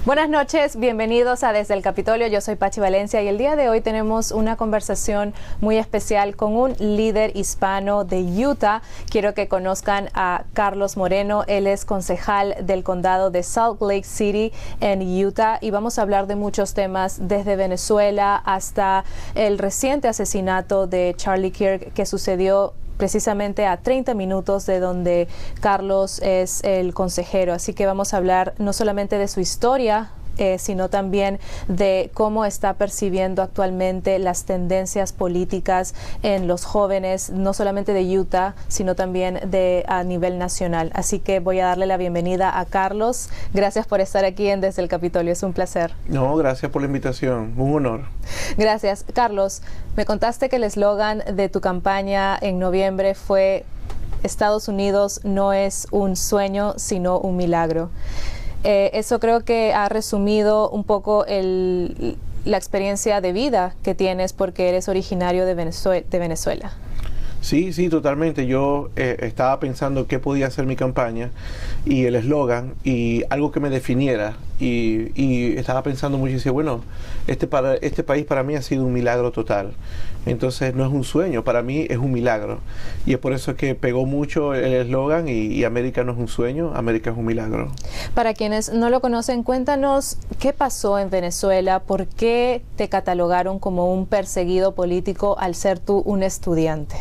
Buenas noches, bienvenidos a Desde el Capitolio. Yo soy Pachi Valencia y el día de hoy tenemos una conversación muy especial con un líder hispano de Utah. Quiero que conozcan a Carlos Moreno. Él es concejal del condado de Salt Lake City en Utah y vamos a hablar de muchos temas desde Venezuela hasta el reciente asesinato de Charlie Kirk que sucedió precisamente a 30 minutos de donde Carlos es el consejero. Así que vamos a hablar no solamente de su historia, sino también de cómo está percibiendo actualmente las tendencias políticas en los jóvenes, no solamente de Utah, sino también a nivel nacional. Así que voy a darle la bienvenida a Carlos. Gracias por estar aquí en Desde el Capitolio, es un placer. No, gracias por la invitación, un honor. Gracias. Carlos, me contaste que el eslogan de tu campaña en noviembre fue Estados Unidos no es un sueño, sino un milagro. Eso creo que ha resumido un poco la experiencia de vida que tienes porque eres originario de Venezuela. Sí, totalmente. Yo estaba pensando qué podía hacer mi campaña y el eslogan y algo que me definiera. Y estaba pensando mucho y decía, bueno, este país para mí ha sido un milagro total. Entonces no es un sueño, para mí es un milagro. Y es por eso que pegó mucho el eslogan y América no es un sueño, América es un milagro. Para quienes no lo conocen, cuéntanos qué pasó en Venezuela, por qué te catalogaron como un perseguido político al ser tú un estudiante.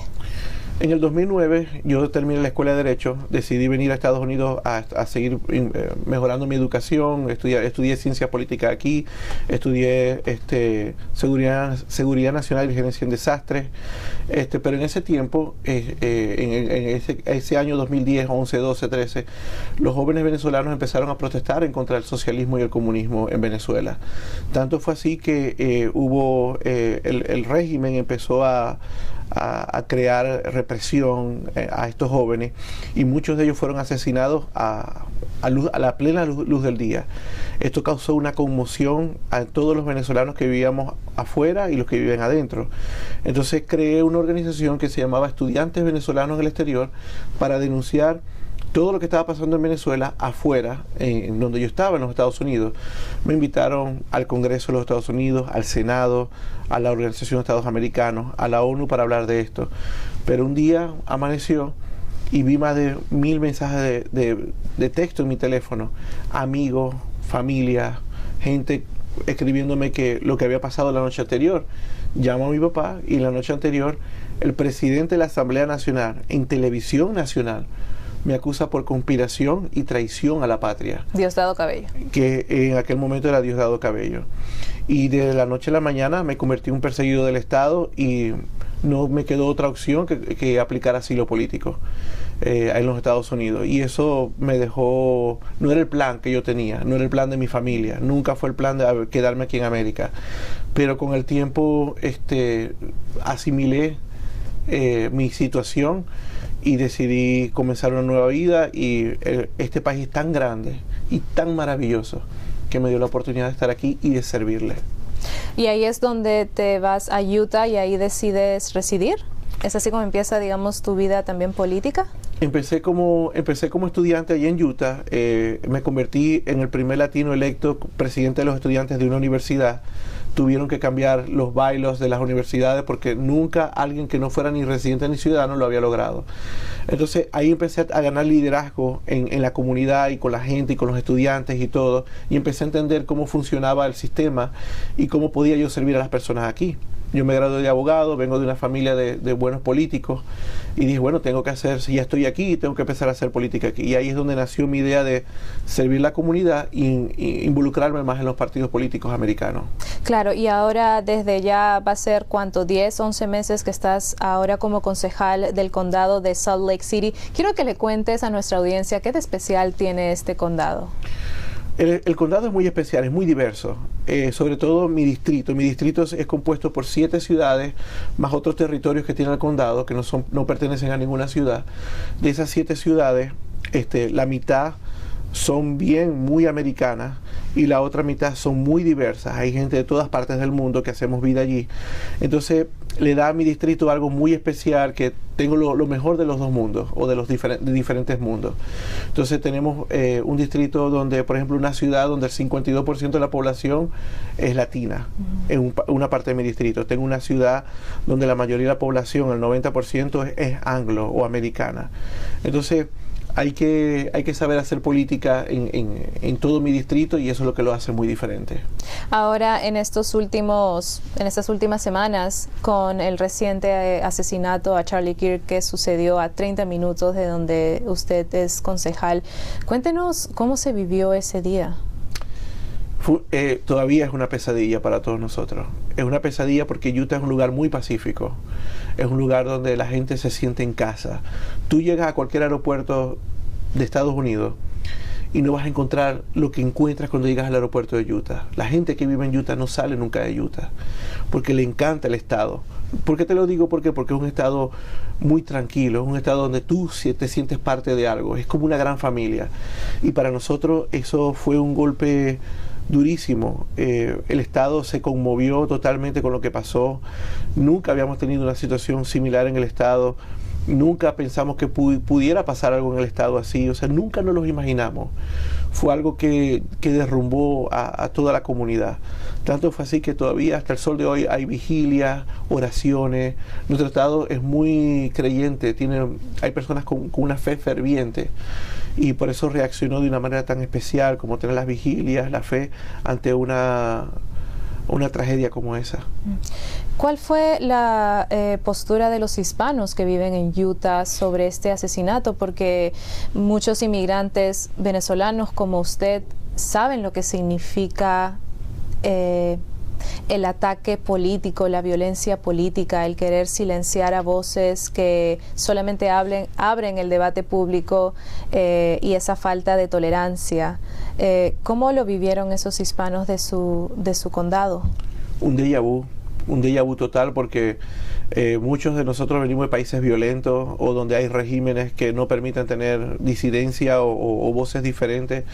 En el 2009 yo terminé la escuela de Derecho, decidí venir a Estados Unidos a seguir mejorando mi educación, estudié Ciencias Políticas aquí, estudié Seguridad Nacional y Gerencia en Desastres, pero en ese tiempo, en ese año 2010, 11, 12, 13, los jóvenes venezolanos empezaron a protestar en contra del socialismo y el comunismo en Venezuela. Tanto fue así que el régimen empezó a crear represión a estos jóvenes y muchos de ellos fueron asesinados a la plena luz del día. Esto causó una conmoción a todos los venezolanos que vivíamos afuera y los que viven adentro. Entonces creé una organización que se llamaba Estudiantes Venezolanos en el Exterior para denunciar todo lo que estaba pasando en Venezuela afuera, en donde yo estaba, en los Estados Unidos. Me invitaron al Congreso de los Estados Unidos, al Senado, a la Organización de Estados Americanos, a la ONU para hablar de esto. Pero un día amaneció y vi más de 1000 mensajes de texto en mi teléfono. Amigos, familia, gente escribiéndome que lo que había pasado la noche anterior. Llamo a mi papá y la noche anterior el presidente de la Asamblea Nacional en televisión nacional me acusa por conspiración y traición a la patria. Diosdado Cabello. Que en aquel momento era Diosdado Cabello. Y de la noche a la mañana me convertí en un perseguido del Estado y no me quedó otra opción que aplicar asilo político en los Estados Unidos. Y eso me dejó, no era el plan que yo tenía, no era el plan de mi familia, nunca fue el plan de quedarme aquí en América. Pero con el tiempo asimilé mi situación y decidí comenzar una nueva vida y este país tan grande y tan maravilloso que me dio la oportunidad de estar aquí y de servirle. Y ahí es donde te vas a Utah y ahí decides residir. ¿Es así como empieza, digamos, tu vida también política? Empecé como estudiante allí en Utah. Me convertí en el primer latino electo presidente de los estudiantes de una universidad. Tuvieron que cambiar los bylaws de las universidades porque nunca alguien que no fuera ni residente ni ciudadano lo había logrado. Entonces ahí empecé a ganar liderazgo en la comunidad y con la gente y con los estudiantes y todo, y empecé a entender cómo funcionaba el sistema y cómo podía yo servir a las personas aquí. Yo me gradué de abogado, vengo de una familia de buenos políticos y dije, bueno, si ya estoy aquí, tengo que empezar a hacer política aquí. Y ahí es donde nació mi idea de servir la comunidad e involucrarme más en los partidos políticos americanos. Claro, y ahora desde ya va a ser, ¿cuánto? 10, 11 meses que estás ahora como concejal del condado de Salt Lake City. Quiero que le cuentes a nuestra audiencia qué de especial tiene este condado. El condado es muy especial, es muy diverso, sobre todo mi distrito. Mi distrito es compuesto por 7 ciudades, más otros territorios que tiene el condado, que no pertenecen a ninguna ciudad. De esas 7 ciudades, la mitad son muy americanas y la otra mitad son muy diversas. Hay gente de todas partes del mundo que hacemos vida allí. Entonces le da a mi distrito algo muy especial, que tengo lo mejor de los dos mundos, o de los diferentes mundos. Entonces tenemos un distrito donde, por ejemplo, una ciudad donde el 52% de la población es latina, en una parte de mi distrito. Tengo una ciudad donde la mayoría de la población, el 90%, es anglo o americana. Entonces hay que saber hacer política en todo mi distrito, y eso es lo que lo hace muy diferente. Ahora, en estas últimas semanas, con el reciente asesinato a Charlie Kirk, que sucedió a 30 minutos de donde usted es concejal, cuéntenos cómo se vivió ese día. Todavía es una pesadilla para todos nosotros. Es una pesadilla porque Utah es un lugar muy pacífico. Es un lugar donde la gente se siente en casa. Tú llegas a cualquier aeropuerto de Estados Unidos y no vas a encontrar lo que encuentras cuando llegas al aeropuerto de Utah. La gente que vive en Utah no sale nunca de Utah porque le encanta el estado. ¿Por qué te lo digo? Porque es un estado muy tranquilo, es un estado donde tú te sientes parte de algo. Es como una gran familia. Y para nosotros eso fue un golpe durísimo. El estado se conmovió totalmente con lo que pasó. Nunca habíamos tenido una situación similar en el estado. Nunca pensamos que pudiera pasar algo en el estado así. O sea, nunca nos lo imaginamos. Fue algo que derrumbó a toda la comunidad. Tanto fue así que todavía hasta el sol de hoy hay vigilias, oraciones. Nuestro estado es muy creyente. Hay personas con una fe ferviente. Y por eso reaccionó de una manera tan especial, como tener las vigilias, la fe ante una tragedia como esa. ¿Cuál fue la postura de los hispanos que viven en Utah sobre este asesinato? Porque muchos inmigrantes venezolanos como usted saben lo que significa el ataque político, la violencia política, el querer silenciar a voces que solamente abren el debate público, y esa falta de tolerancia. ¿Cómo lo vivieron esos hispanos de su condado? Un déjà vu total, porque muchos de nosotros venimos de países violentos o donde hay regímenes que no permiten tener disidencia o voces diferentes,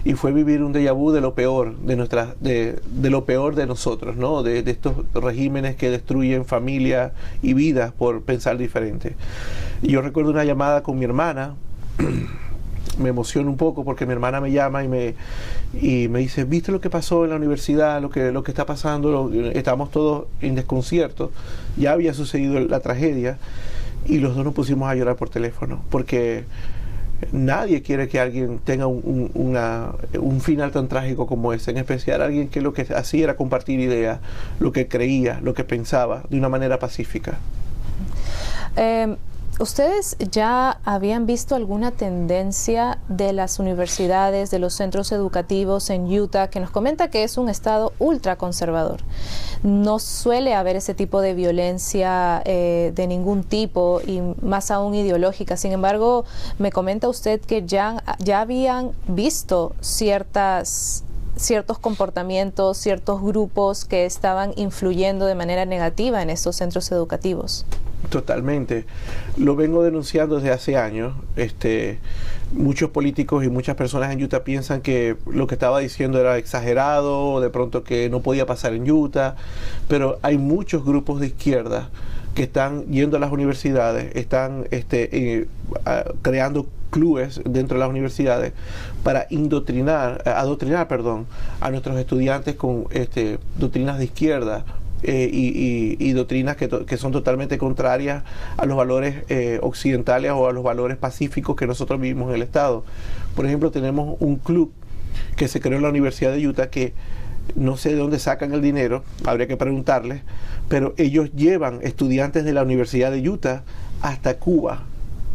y fue vivir un déjà vu de lo peor de lo peor de nosotros, ¿no? De estos regímenes que destruyen familias y vidas por pensar diferente. Y yo recuerdo una llamada con mi hermana. Me emociona un poco porque mi hermana me llama y me dice: ¿viste lo que pasó en la universidad? Lo que está pasando. Estamos todos en desconcierto. Ya había sucedido la tragedia y los dos nos pusimos a llorar por teléfono, porque nadie quiere que alguien tenga un final tan trágico como ese, en especial alguien que lo que hacía era compartir ideas, lo que creía, lo que pensaba, de una manera pacífica. ¿Ustedes ya habían visto alguna tendencia de las universidades, de los centros educativos en Utah, que nos comenta que es un estado ultraconservador? No suele haber ese tipo de violencia de ningún tipo, y más aún ideológica. Sin embargo, me comenta usted que ya habían visto ciertos comportamientos, ciertos grupos que estaban influyendo de manera negativa en estos centros educativos. Totalmente. Lo vengo denunciando desde hace años. Muchos políticos y muchas personas en Utah piensan que lo que estaba diciendo era exagerado, o de pronto que no podía pasar en Utah, pero hay muchos grupos de izquierda que están yendo a las universidades, están creando clubes dentro de las universidades para adoctrinar a nuestros estudiantes con doctrinas de izquierda, y doctrinas que son totalmente contrarias a los valores occidentales o a los valores pacíficos que nosotros vivimos en el estado. Por ejemplo, tenemos un club que se creó en la Universidad de Utah, que no sé de dónde sacan el dinero, habría que preguntarles, pero ellos llevan estudiantes de la Universidad de Utah hasta Cuba,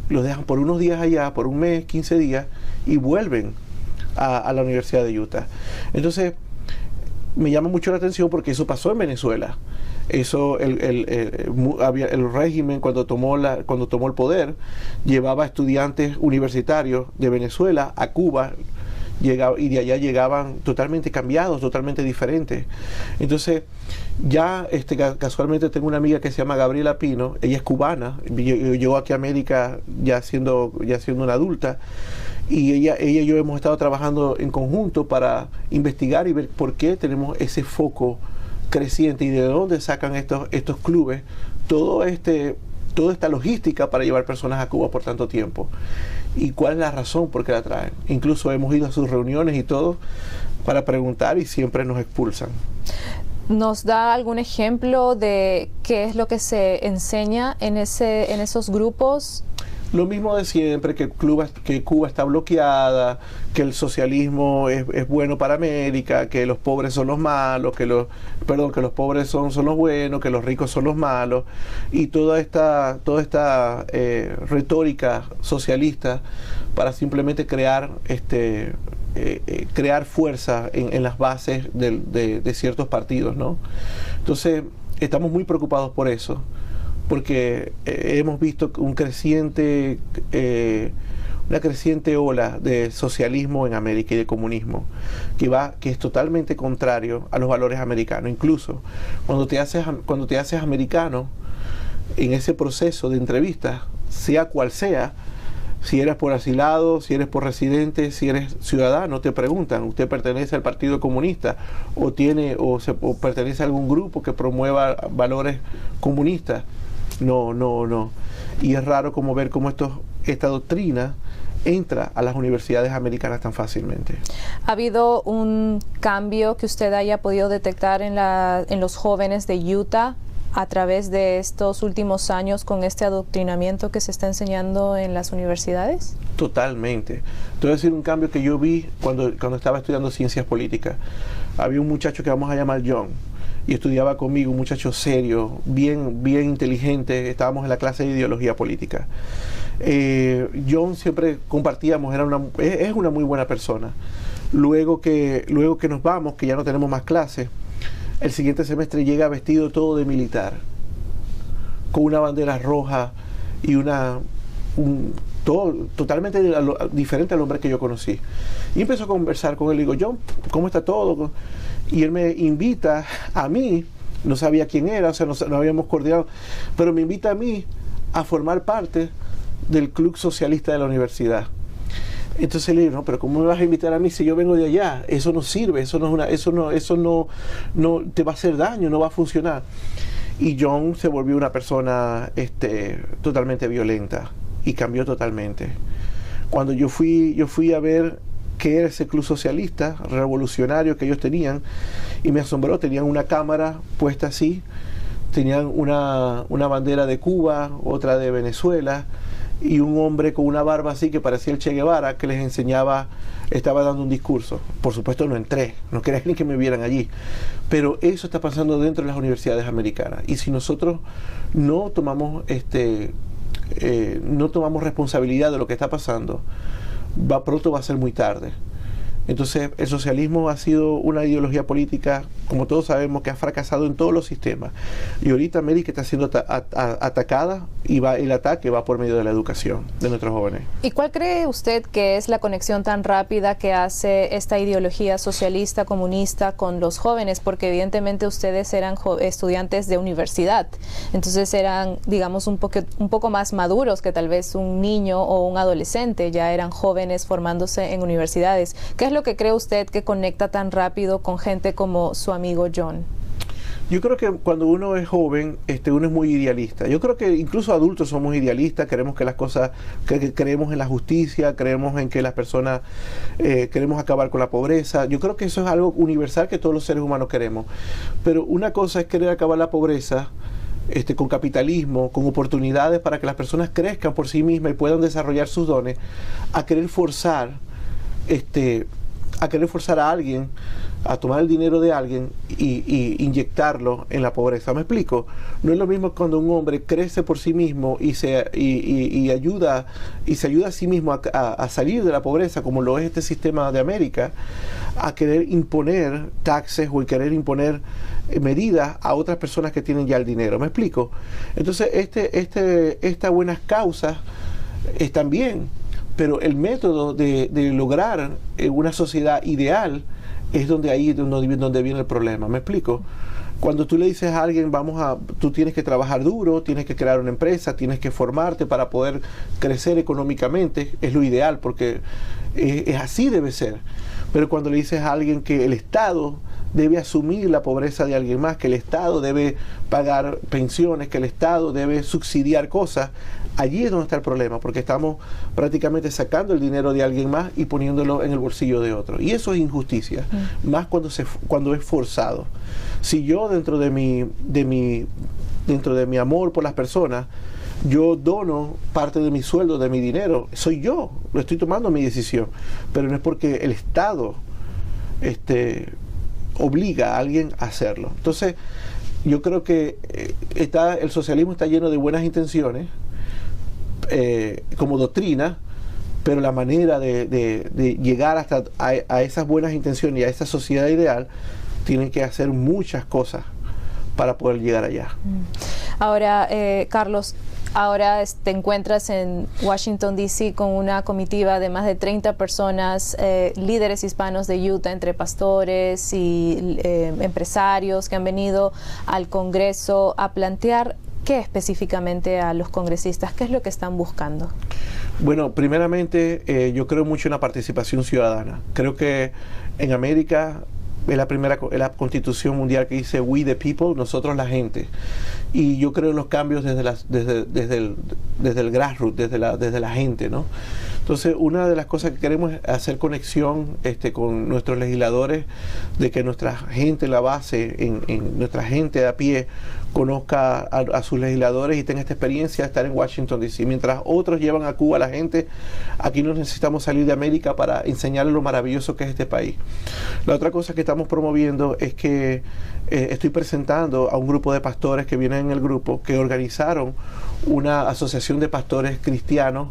los dejan por unos días allá, por un mes, 15 días, y vuelven a la Universidad de Utah. Entonces, me llama mucho la atención porque eso pasó en Venezuela. Eso, el régimen cuando tomó el poder, llevaba estudiantes universitarios de Venezuela a Cuba, y de allá llegaban totalmente cambiados, totalmente diferentes. Entonces, ya casualmente tengo una amiga que se llama Gabriela Pino. Ella es cubana, llegó aquí a América ya siendo una adulta, y ella y yo hemos estado trabajando en conjunto para investigar y ver por qué tenemos ese foco creciente y de dónde sacan estos clubes toda esta logística para llevar personas a Cuba por tanto tiempo y cuál es la razón por qué la traen. Incluso hemos ido a sus reuniones y todo para preguntar y siempre nos expulsan. ¿Nos da algún ejemplo de qué es lo que se enseña en esos grupos? Lo mismo de siempre, que Cuba está bloqueada, que el socialismo es bueno para América, que los pobres son los malos, que los pobres son los buenos, que los ricos son los malos, y toda esta retórica socialista para simplemente crear fuerza en las bases de ciertos partidos, ¿no? Entonces, estamos muy preocupados por eso, porque hemos visto una creciente ola de socialismo en América y de comunismo que es totalmente contrario a los valores americanos. Incluso cuando te haces americano, en ese proceso de entrevistas, sea cual sea, si eres por asilado, si eres por residente, si eres ciudadano, te preguntan, ¿usted pertenece al Partido Comunista o pertenece a algún grupo que promueva valores comunistas? No. Y es raro ver cómo esta doctrina entra a las universidades americanas tan fácilmente. ¿Ha habido un cambio que usted haya podido detectar en los jóvenes de Utah a través de estos últimos años con este adoctrinamiento que se está enseñando en las universidades? Totalmente. Te voy a decir un cambio que yo vi cuando estaba estudiando ciencias políticas. Había un muchacho que vamos a llamar John, y estudiaba conmigo, un muchacho serio, bien inteligente. Estábamos en la clase de ideología política. John siempre compartíamos, es una muy buena persona. Luego que nos vamos, que ya no tenemos más clases, el siguiente semestre llega vestido todo de militar, con una bandera roja y todo totalmente diferente al hombre que yo conocí. Y empezó a conversar con él y digo, John, ¿cómo está todo? Y él me invita a mí, no sabía quién era, o sea, no habíamos coordinado, pero me invita a mí a formar parte del club socialista de la universidad. Entonces le digo, no, pero ¿cómo me vas a invitar a mí si yo vengo de allá? Eso no sirve, eso no te va a hacer daño, no va a funcionar. Y John se volvió una persona totalmente violenta y cambió totalmente. Cuando yo fui a ver qué era ese club socialista revolucionario que ellos tenían, y me asombró, tenían una cámara puesta así, tenían una bandera de Cuba, otra de Venezuela, y un hombre con una barba así que parecía el Che Guevara, que les enseñaba, estaba dando un discurso. Por supuesto no entré, no quería ni que me vieran allí, pero eso está pasando dentro de las universidades americanas, y si nosotros no tomamos responsabilidad de lo que está pasando, pronto va a ser muy tarde. Entonces, el socialismo ha sido una ideología política, como todos sabemos, que ha fracasado en todos los sistemas. Y ahorita América está siendo atacada, y el ataque va por medio de la educación de nuestros jóvenes. ¿Y cuál cree usted que es la conexión tan rápida que hace esta ideología socialista, comunista con los jóvenes? Porque evidentemente ustedes eran estudiantes de universidad, entonces eran, digamos, un poco más maduros que tal vez un niño o un adolescente, ya eran jóvenes formándose en universidades. ¿Qué es lo que cree usted que conecta tan rápido con gente como su amigo John? Yo creo que cuando uno es joven, uno es muy idealista. Yo creo que incluso adultos somos idealistas, queremos que las cosas, creemos en la justicia, creemos en que las personas, queremos acabar con la pobreza. Yo creo que eso es algo universal que todos los seres humanos queremos. Pero una cosa es querer acabar la pobreza con capitalismo, con oportunidades para que las personas crezcan por sí mismas y puedan desarrollar sus dones, a querer forzar a alguien a tomar el dinero de alguien y inyectarlo en la pobreza. ¿Me explico? No es lo mismo cuando un hombre crece por sí mismo y se ayuda a sí mismo a salir de la pobreza, como lo es este sistema de América, a querer imponer taxes o querer imponer medidas a otras personas que tienen ya el dinero. ¿Me explico? Entonces, estas buenas causas están bien, pero el método de lograr una sociedad ideal es donde viene el problema. ¿Me explico? Cuando tú le dices a alguien, tú tienes que trabajar duro, tienes que crear una empresa, tienes que formarte para poder crecer económicamente, es lo ideal, porque es así debe ser. Pero cuando le dices a alguien que el Estado debe asumir la pobreza de alguien más, que el Estado debe pagar pensiones, que el Estado debe subsidiar cosas, allí es donde está el problema, porque estamos prácticamente sacando el dinero de alguien más y poniéndolo en el bolsillo de otro. Y eso es injusticia, más cuando es forzado. Si yo dentro de mi amor por las personas, yo dono parte de mi sueldo, de mi dinero, soy yo, lo estoy tomando mi decisión, pero no es porque el Estado obliga a alguien a hacerlo. Entonces, yo creo que el socialismo está lleno de buenas intenciones, como doctrina, pero la manera de llegar hasta a esas buenas intenciones y a esa sociedad ideal, tienen que hacer muchas cosas para poder llegar allá. Ahora, Carlos, ahora te encuentras en Washington, D.C. con una comitiva de más de 30 personas, líderes hispanos de Utah, entre pastores y empresarios que han venido al Congreso a plantear qué específicamente a los congresistas, qué es lo que están buscando. Bueno, primeramente yo creo mucho en la participación ciudadana. Creo que en América es la constitución mundial que dice "We the people", nosotros la gente. Y yo creo en los cambios desde el grassroots, desde la gente, ¿no? Entonces, una de las cosas que queremos es hacer conexión con nuestros legisladores, de que nuestra gente en la base, nuestra gente de a pie, conozca a sus legisladores y tenga esta experiencia de estar en Washington, D.C. Mientras otros llevan a Cuba a la gente, aquí no necesitamos salir de América para enseñarles lo maravilloso que es este país. La otra cosa que estamos promoviendo es que estoy presentando a un grupo de pastores que vienen en el grupo, que organizaron una asociación de pastores cristianos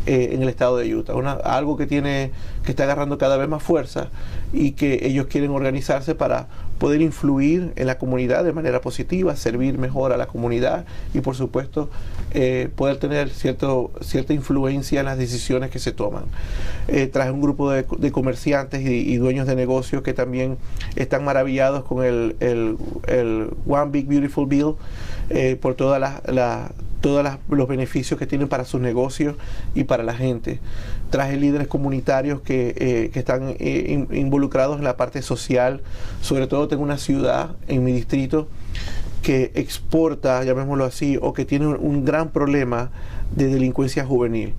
en el estado de Utah, algo que está agarrando cada vez más fuerza, y que ellos quieren organizarse para poder influir en la comunidad de manera positiva, servir mejor a la comunidad y, por supuesto, poder tener cierta influencia en las decisiones que se toman. Traje un grupo de comerciantes y dueños de negocios que también están maravillados con el One Big Beautiful Bill, por todos los beneficios que tienen para sus negocios y para la gente. Traje líderes comunitarios que están involucrados en la parte social. Sobre todo tengo una ciudad en mi distrito que exporta, llamémoslo así, o que tiene un gran problema de delincuencia juvenil.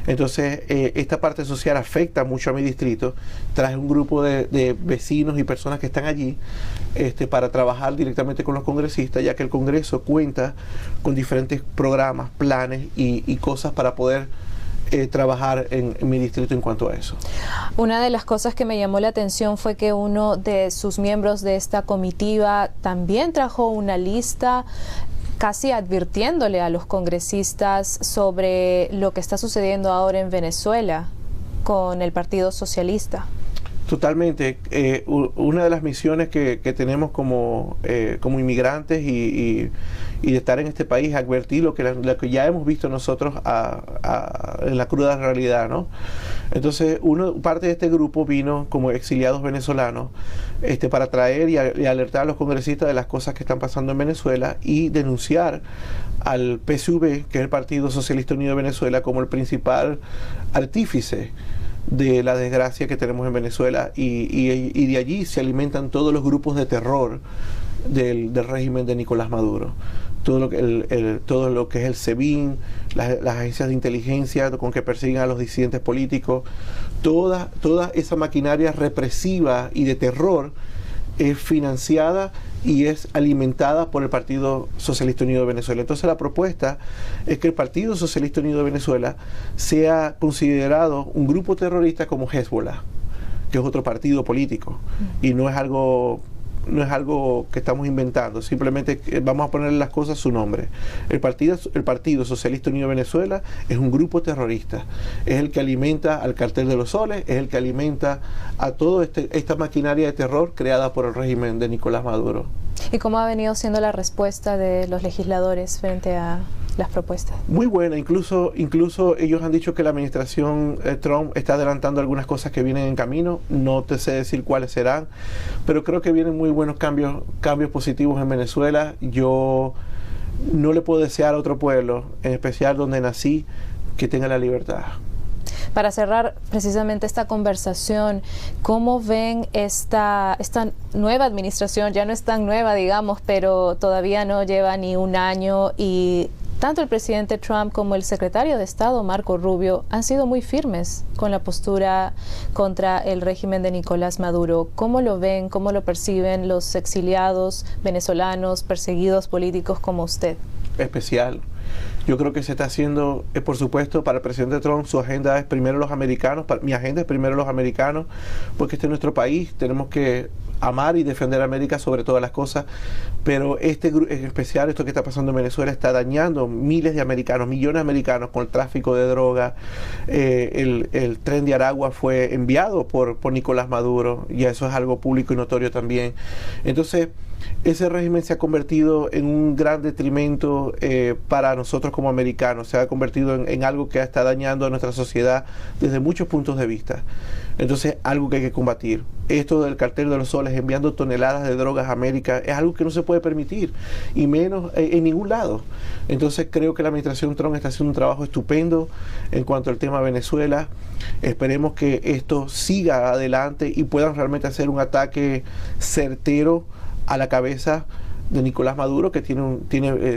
Entonces, esta parte social afecta mucho a mi distrito. Traje un grupo de vecinos y personas que están allí para trabajar directamente con los congresistas, ya que el Congreso cuenta con diferentes programas, planes y cosas para poder trabajar en mi distrito en cuanto a eso. Una de las cosas que me llamó la atención fue que uno de sus miembros de esta comitiva también trajo una lista casi advirtiéndole a los congresistas sobre lo que está sucediendo ahora en Venezuela con el Partido Socialista. Totalmente. Una de las misiones que tenemos como inmigrantes y de estar en este país, advertir lo que ya hemos visto nosotros en la cruda realidad, ¿no? Entonces, parte de este grupo vino como exiliados venezolanos para traer y alertar a los congresistas de las cosas que están pasando en Venezuela y denunciar al PSUV, que es el Partido Socialista Unido de Venezuela, como el principal artífice de la desgracia que tenemos en Venezuela, y de allí se alimentan todos los grupos de terror del régimen de Nicolás Maduro. Todo lo que es el SEBIN, las agencias de inteligencia con que persiguen a los disidentes políticos, toda esa maquinaria represiva y de terror es financiada y es alimentada por el Partido Socialista Unido de Venezuela. Entonces, la propuesta es que el Partido Socialista Unido de Venezuela sea considerado un grupo terrorista como Hezbollah, que es otro partido político, y no es algo que estamos inventando, simplemente vamos a ponerle las cosas a su nombre. El Partido Socialista Unido de Venezuela es un grupo terrorista, es el que alimenta al Cartel de los Soles, es el que alimenta a toda esta maquinaria de terror creada por el régimen de Nicolás Maduro. ¿Y cómo ha venido siendo la respuesta de los legisladores frente a las propuestas? Muy buena, incluso ellos han dicho que la administración Trump está adelantando algunas cosas que vienen en camino. No te sé decir cuáles serán, pero creo que vienen muy buenos cambios positivos en Venezuela. Yo no le puedo desear a otro pueblo, en especial donde nací, que tenga la libertad. Para cerrar precisamente esta conversación, ¿cómo ven esta nueva administración? Ya no es tan nueva, digamos, pero todavía no lleva ni un año, y tanto el presidente Trump como el secretario de Estado, Marco Rubio, han sido muy firmes con la postura contra el régimen de Nicolás Maduro. ¿Cómo lo ven, cómo lo perciben los exiliados venezolanos, perseguidos políticos como usted? Especial. Yo creo que se está haciendo, por supuesto, para el presidente Trump, su agenda es primero los americanos, mi agenda es primero los americanos, porque este es nuestro país, tenemos que amar y defender a América sobre todas las cosas, pero en especial esto que está pasando en Venezuela está dañando miles de americanos, millones de americanos con el tráfico de droga. El tren de Aragua fue enviado por Nicolás Maduro, y eso es algo público y notorio también. Entonces, ese régimen se ha convertido en un gran detrimento para nosotros como americanos, se ha convertido en algo que está dañando a nuestra sociedad desde muchos puntos de vista. Entonces, algo que hay que combatir. Esto del cartel de los soles enviando toneladas de drogas a América es algo que no se puede permitir, y menos en ningún lado. Entonces, creo que la administración Trump está haciendo un trabajo estupendo en cuanto al tema Venezuela. Esperemos que esto siga adelante y puedan realmente hacer un ataque certero a la cabeza de Nicolás Maduro, que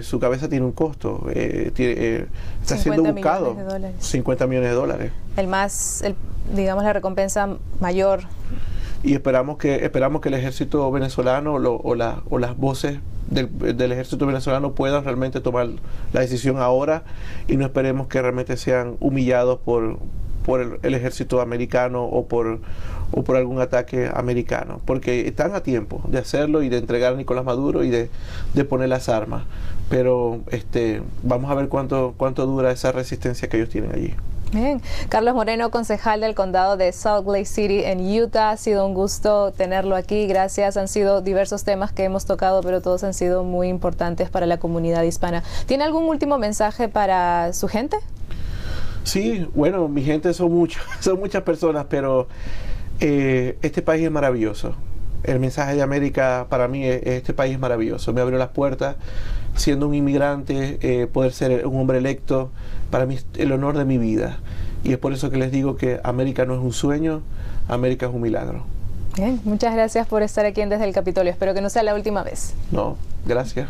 su cabeza tiene un costo, está siendo buscado. 50 millones de dólares. Digamos, la recompensa mayor. Y esperamos que el ejército venezolano o las voces del ejército venezolano puedan realmente tomar la decisión ahora, y no esperemos que realmente sean humillados por el ejército americano o por algún ataque americano, porque están a tiempo de hacerlo y de entregar a Nicolás Maduro y de poner las armas, pero vamos a ver cuánto dura esa resistencia que ellos tienen allí. Bien. Carlos Moreno, concejal del condado de Salt Lake City en Utah, ha sido un gusto tenerlo aquí, gracias. Han sido diversos temas que hemos tocado, pero todos han sido muy importantes para la comunidad hispana. ¿Tiene algún último mensaje para su gente? Sí, bueno, mi gente son muchas personas, pero este país es maravilloso. El mensaje de América para mí este país es maravilloso. Me abrió las puertas, siendo un inmigrante, poder ser un hombre electo, para mí es el honor de mi vida. Y es por eso que les digo que América no es un sueño, América es un milagro. Bien, muchas gracias por estar aquí en Desde el Capitolio. Espero que no sea la última vez. No, gracias.